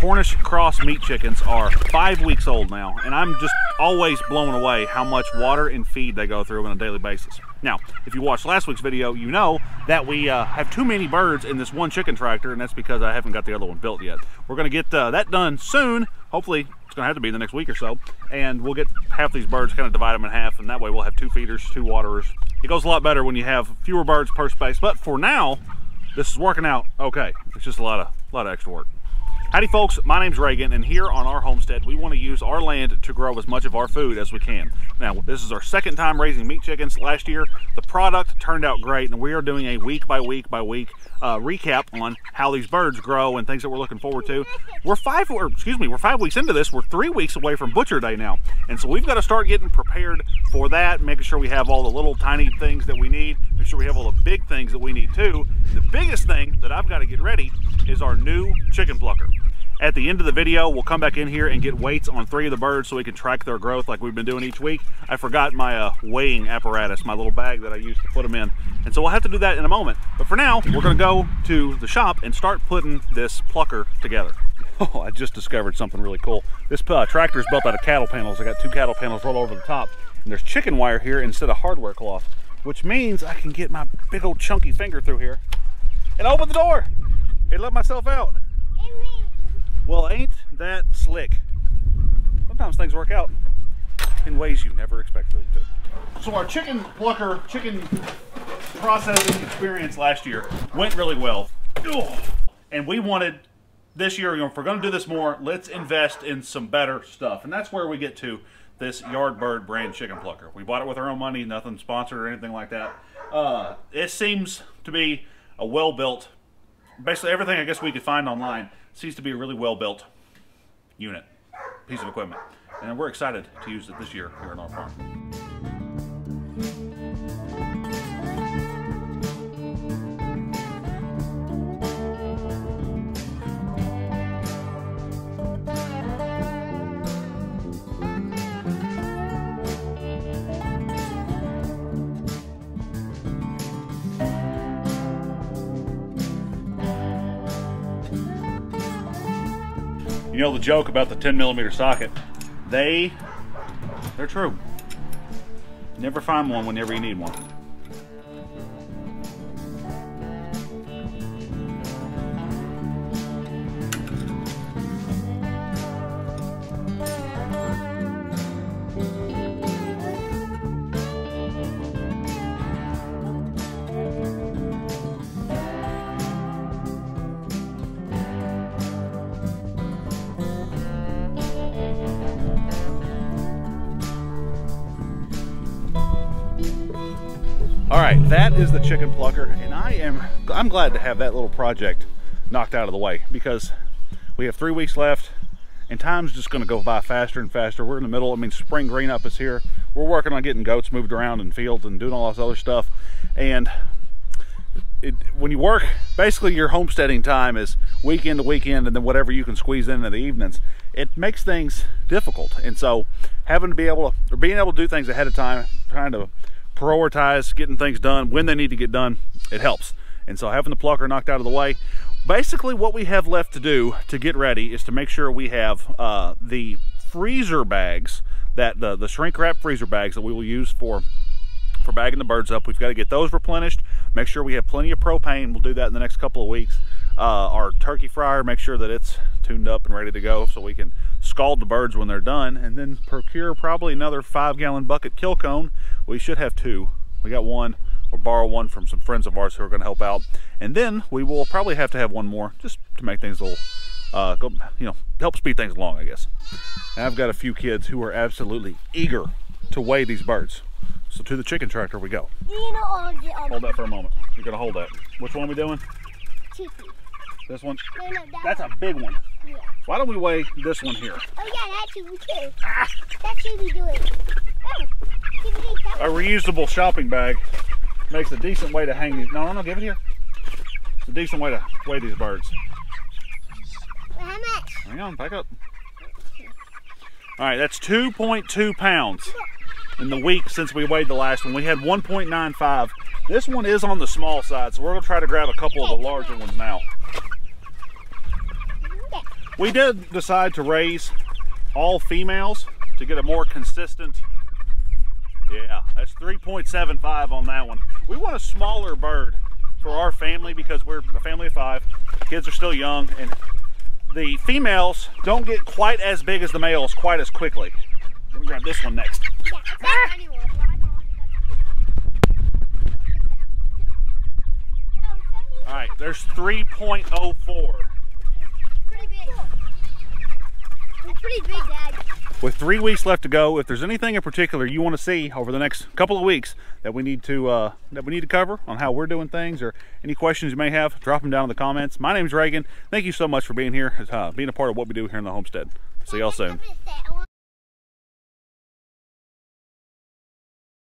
Cornish Cross meat chickens are 5 weeks old now, and I'm just always blown away how much water and feed they go through on a daily basis. Now, if you watched last week's video, you know that we have too many birds in this one chicken tractor, and that's because I haven't got the other one built yet. We're gonna get that done soon. Hopefully, it's gonna have to be the next week or so, and we'll get half these birds, kind of divide them in half, and that way we'll have 2 feeders, 2 waterers. It goes a lot better when you have fewer birds per space, but for now, this is working out okay. It's just a lot of extra work. Howdy folks, my name's Reagan, and here on our homestead we want to use our land to grow as much of our food as we can. Now, this is our second time raising meat chickens. Last year the product turned out great, and we are doing a week by week recap on how these birds grow and things that we're looking forward to. We're 5 weeks into this. We're 3 weeks away from Butcher Day now, and so we've got to start getting prepared for that, making sure we have all the little tiny things that we need, make sure we have all the big things that we need too. The biggest thing that I've got to get ready is our new chicken plucker. At the end of the video, we'll come back in here and get weights on 3 of the birds so we can track their growth like we've been doing each week. I forgot my weighing apparatus, my little bag that I used to put them in. And so we'll have to do that in a moment. But for now, we're gonna go to the shop and start putting this plucker together. Oh, I just discovered something really cool. This tractor is built out of cattle panels. I got 2 cattle panels rolled over the top. And there's chicken wire here instead of hardware cloth, which means I can get my big old chunky finger through here and open the door and let myself out. Well, ain't that slick? Sometimes things work out in ways you never expected them to. So our chicken plucker, chicken processing experience last year went really well. And we wanted this year, if we're gonna do this more, let's invest in some better stuff. And that's where we get to this Yardbird brand chicken plucker. We bought it with our own money, nothing sponsored or anything like that. It seems to be a well-built, basically everything I guess we could find online seems to be a really well-built unit, piece of equipment. And we're excited to use it this year here on our farm. You know the joke about the 10mm socket? They're true. Never find one whenever you need one. All right, that is the chicken plucker, and I'm glad to have that little project knocked out of the way, because we have 3 weeks left and time's just going to go by faster and faster. We're in the middle, spring green up is here. We're working on getting goats moved around in fields and doing all this other stuff. And when you work, basically your homesteading time is weekend to weekend, and then whatever you can squeeze in the evenings. It makes things difficult, and so having to be able to, or being able to do things ahead of time, trying to prioritize getting things done when they need to get done, it helps. And so having the plucker knocked out of the way, basically what we have left to do to get ready is to make sure we have the freezer bags, that the shrink wrap freezer bags that we will use for bagging the birds up. We've got to get those replenished, make sure we have plenty of propane. We'll do that in the next couple of weeks. Our turkey fryer, make sure that it's tuned up and ready to go so we can scald the birds when they're done, and then procure probably another 5-gallon bucket kill cone. We should have 2. We got 1, or borrow 1 from some friends of ours who are going to help out, and then we will probably have to have 1 more just to make things a little help speed things along, I guess. And I've got a few kids who are absolutely eager to weigh these birds, so to the chicken tractor we go. Hold that for a moment. You're gonna hold that. Which one are we doing? This one? No, that's a big one. Yeah. Why don't we weigh this one here? Oh yeah, that should be too. That should be doing. A reusable shopping bag makes a decent way to hang these. No, give it here. It's a decent way to weigh these birds. How much? Hang on, back up. All right, that's 2.2 pounds in the week since we weighed the last one. We had 1.95. This one is on the small side, so we're gonna try to grab a couple of the larger ones now. We did decide to raise all females to get a more consistent. Yeah, that's 3.75 on that one. We want a smaller bird for our family because we're a family of 5. Kids are still young, and the females don't get quite as big as the males quite as quickly. Let me grab this one next. All right, there's 3.04. Pretty big. It's pretty big, Dad. With 3 weeks left to go, if there's anything in particular you want to see over the next couple of weeks that we need to cover on how we're doing things, or any questions you may have, drop them down in the comments. My name's Reagan. Thank you so much for being here, being a part of what we do here in the homestead. See y'all soon.